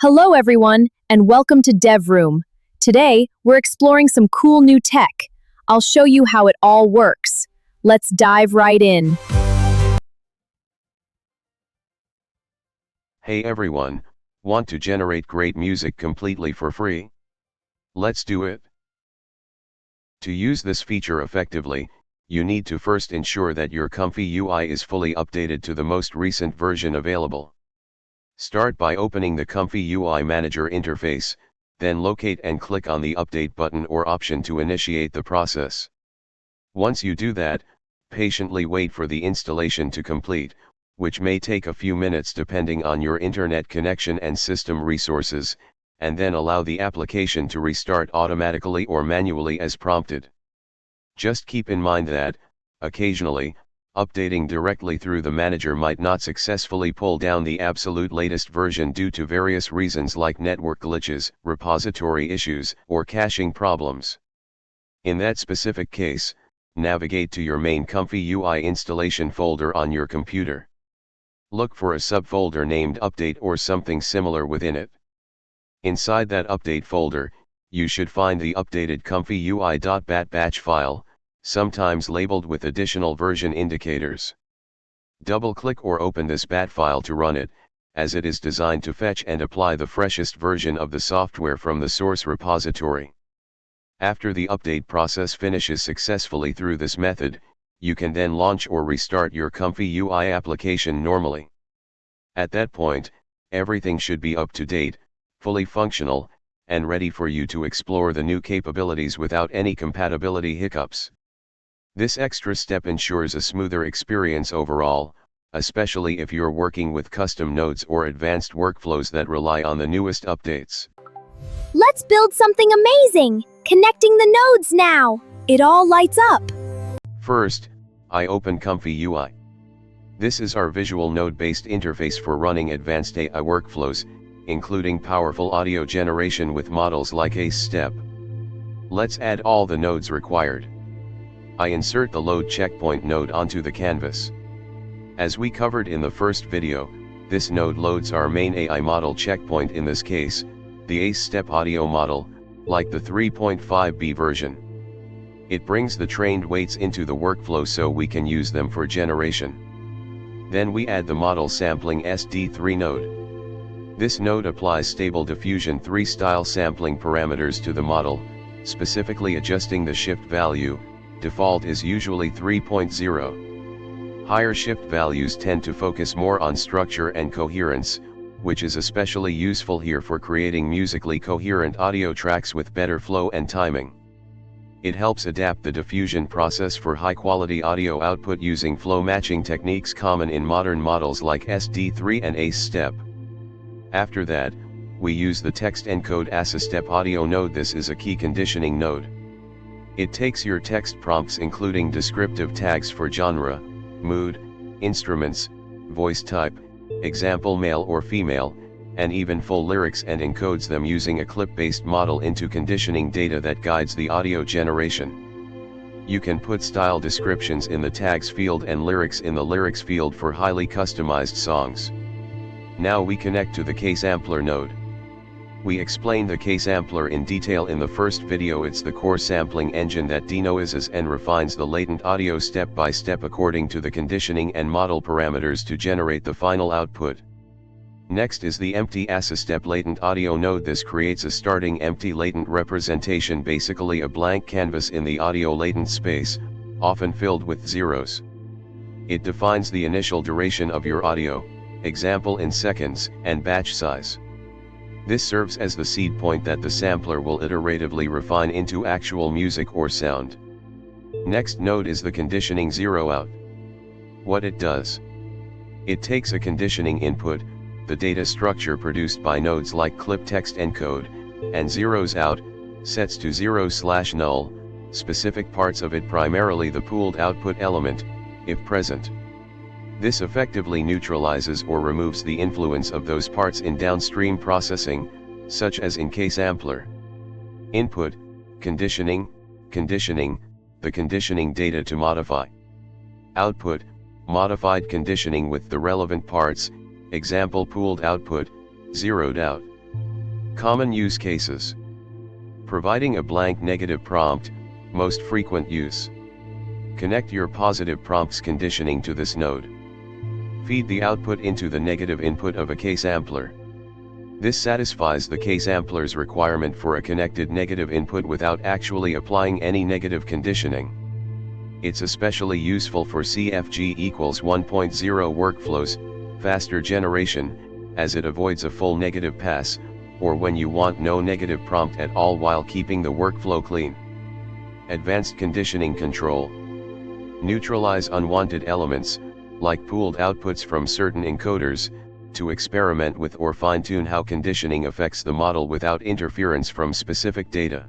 Hello everyone, and welcome to DevRoom. Today, we're exploring some cool new tech. I'll show you how it all works. Let's dive right in. Hey everyone, want to generate great music completely for free? Let's do it. To use this feature effectively, you need to first ensure that your ComfyUI is fully updated to the most recent version available. Start by opening the ComfyUI Manager interface, then locate and click on the Update button or option to initiate the process. Once you do that, patiently wait for the installation to complete, which may take a few minutes depending on your internet connection and system resources, and then allow the application to restart automatically or manually as prompted. Just keep in mind that, occasionally, updating directly through the manager might not successfully pull down the absolute latest version due to various reasons like network glitches, repository issues, or caching problems. In that specific case, navigate to your main ComfyUI installation folder on your computer. Look for a subfolder named Update or something similar within it. Inside that Update folder, you should find the updated ComfyUI.bat batch file, sometimes labeled with additional version indicators. Double-click or open this bat file to run it, as it is designed to fetch and apply the freshest version of the software from the source repository. After the update process finishes successfully through this method, you can then launch or restart your ComfyUI application normally. At that point, everything should be up to date, fully functional, and ready for you to explore the new capabilities without any compatibility hiccups. This extra step ensures a smoother experience overall, especially if you're working with custom nodes or advanced workflows that rely on the newest updates. Let's build something amazing! Connecting the nodes now! It all lights up! First, I open ComfyUI. This is our visual node-based interface for running advanced AI workflows, including powerful audio generation with models like KSampler. Let's add all the nodes required. I insert the load checkpoint node onto the canvas. As we covered in the first video, this node loads our main AI model checkpoint, in this case, the KSampler audio model, like the 3.5b version. It brings the trained weights into the workflow so we can use them for generation. Then we add the model sampling SD3 node. This node applies stable diffusion 3 style sampling parameters to the model, specifically adjusting the shift value. Default is usually 3.0. Higher shift values tend to focus more on structure and coherence, which is especially useful here for creating musically coherent audio tracks with better flow and timing. It helps adapt the diffusion process for high-quality audio output using flow matching techniques common in modern models like SD3 and KSampler. After that, we use the text encode assistant audio node. This is a key conditioning node. It takes your text prompts including descriptive tags for genre, mood, instruments, voice type, example male or female, and even full lyrics, and encodes them using a clip-based model into conditioning data that guides the audio generation. You can put style descriptions in the tags field and lyrics in the lyrics field for highly customized songs. Now we connect to the KSampler node. We explained the KSampler in detail in the first video. It's the core sampling engine that denoises and refines the latent audio step by step according to the conditioning and model parameters to generate the final output. Next is the empty assistant latent audio node. This creates a starting empty latent representation, basically a blank canvas in the audio latent space, often filled with zeros. It defines the initial duration of your audio, example in seconds, and batch size. This serves as the seed point that the sampler will iteratively refine into actual music or sound. Next node is the conditioning zero out. What it does: it takes a conditioning input, the data structure produced by nodes like clip text encode, and zeros out, sets to 0/null, specific parts of it, primarily the pooled output element, if present. This effectively neutralizes or removes the influence of those parts in downstream processing, such as in KSampler. Input, conditioning, the conditioning data to modify. Output, modified conditioning with the relevant parts, example pooled output, zeroed out. Common use cases. Providing a blank negative prompt, most frequent use. Connect your positive prompt's conditioning to this node. Feed the output into the negative input of a KSampler. This satisfies the KSampler's requirement for a connected negative input without actually applying any negative conditioning. It's especially useful for CFG equals 1.0 workflows, faster generation, as it avoids a full negative pass, or when you want no negative prompt at all while keeping the workflow clean. Advanced conditioning control. Neutralize unwanted elements, like pooled outputs from certain encoders, to experiment with or fine-tune how conditioning affects the model without interference from specific data.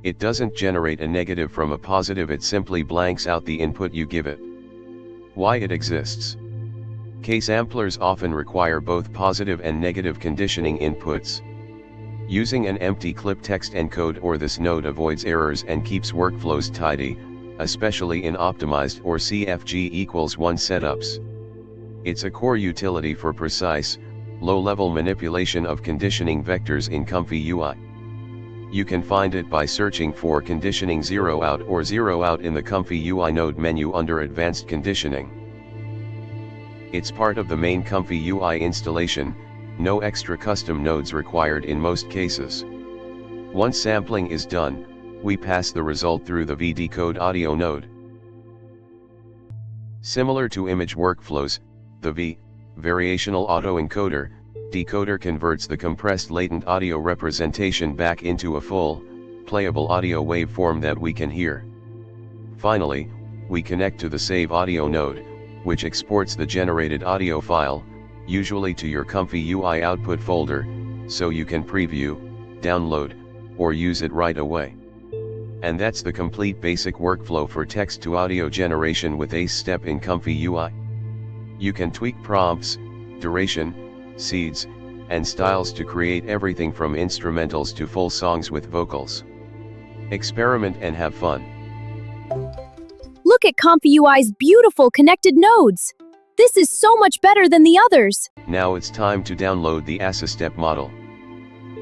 It doesn't generate a negative from a positive, it simply blanks out the input you give it. Why it exists. KSamplers often require both positive and negative conditioning inputs. Using an empty clip text encode or this node avoids errors and keeps workflows tidy, especially in optimized or CFG equals 1 setups. It's a core utility for precise, low-level manipulation of conditioning vectors in ComfyUI. You can find it by searching for conditioning 0 out or 0 out in the ComfyUI node menu under Advanced Conditioning. It's part of the main ComfyUI installation, no extra custom nodes required in most cases. Once sampling is done, we pass the result through the Decode audio node. Similar to image workflows, the variational autoencoder, decoder converts the compressed latent audio representation back into a full, playable audio waveform that we can hear. Finally, we connect to the Save Audio node, which exports the generated audio file, usually to your ComfyUI output folder, so you can preview, download, or use it right away. And that's the complete basic workflow for text-to-audio generation with ACE step in ComfyUI. You can tweak prompts, duration, seeds, and styles to create everything from instrumentals to full songs with vocals. Experiment and have fun. Look at ComfyUI's beautiful connected nodes. This is so much better than the others. Now it's time to download the ASA-step model.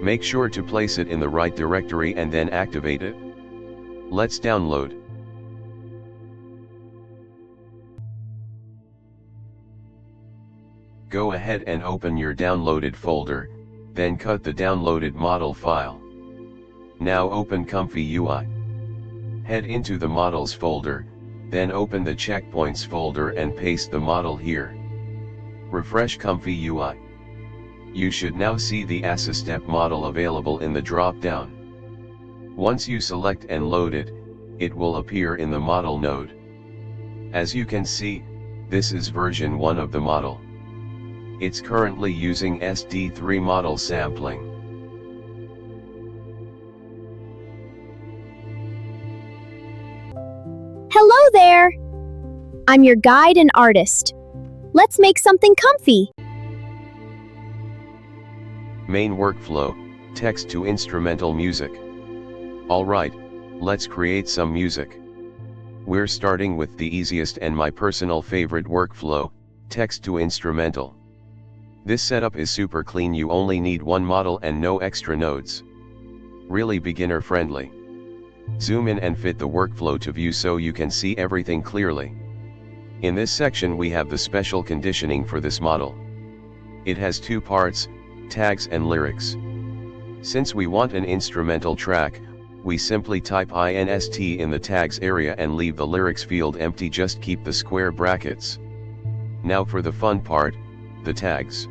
Make sure to place it in the right directory and then activate it. Let's download. Go ahead and open your downloaded folder, then cut the downloaded model file. Now open ComfyUI. Head into the models folder, then open the checkpoints folder and paste the model here. Refresh ComfyUI. You should now see the ASA step model available in the drop-down. Once you select and load it, it will appear in the model node. As you can see, this is version 1 of the model. It's currently using SD3 model sampling. Hello there! I'm your guide and artist. Let's make something comfy. Main workflow, text to instrumental music. Alright, let's create some music. We're starting with the easiest and my personal favorite workflow, text to instrumental. This setup is super clean, you only need one model and no extra nodes. Really beginner friendly. Zoom in and fit the workflow to view so you can see everything clearly. In this section we have the special conditioning for this model. It has two parts, tags and lyrics. Since we want an instrumental track, we simply type INST in the tags area and leave the lyrics field empty, just keep the square brackets. Now for the fun part, the tags.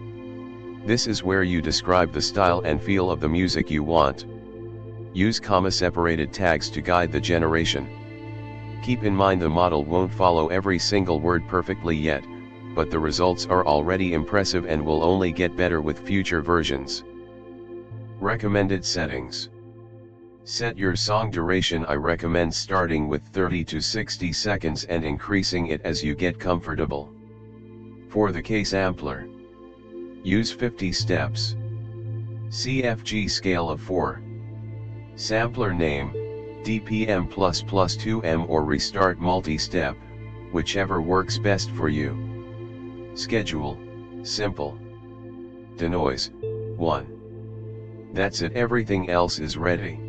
This is where you describe the style and feel of the music you want. Use comma-separated tags to guide the generation. Keep in mind the model won't follow every single word perfectly yet, but the results are already impressive and will only get better with future versions. Recommended settings. Set your song duration. I recommend starting with 30 to 60 seconds and increasing it as you get comfortable. For the KSampler, use 50 steps. CFG scale of 4. Sampler name, DPM++ 2M or restart multi-step, whichever works best for you. Schedule, simple. Denoise, 1. That's it, everything else is ready.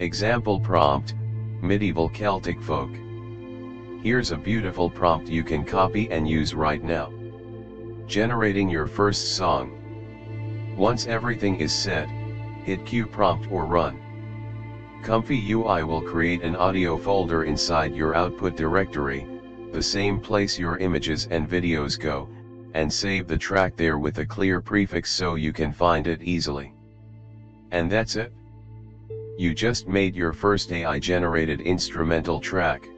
Example prompt, medieval Celtic folk. Here's a beautiful prompt you can copy and use right now. Generating your first song. Once everything is set, hit Q prompt or run. ComfyUI will create an audio folder inside your output directory, the same place your images and videos go, and save the track there with a clear prefix so you can find it easily. And that's it. You just made your first AI-generated instrumental track.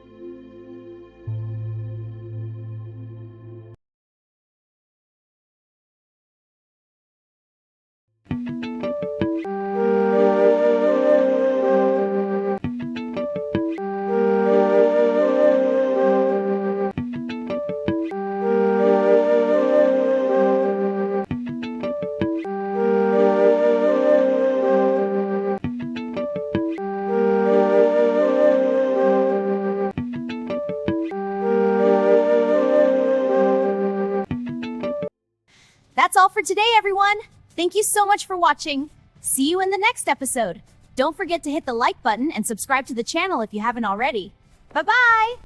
That's all for today, everyone. Thank you so much for watching. See you in the next episode. Don't forget to hit the like button and subscribe to the channel if you haven't already. Bye-bye!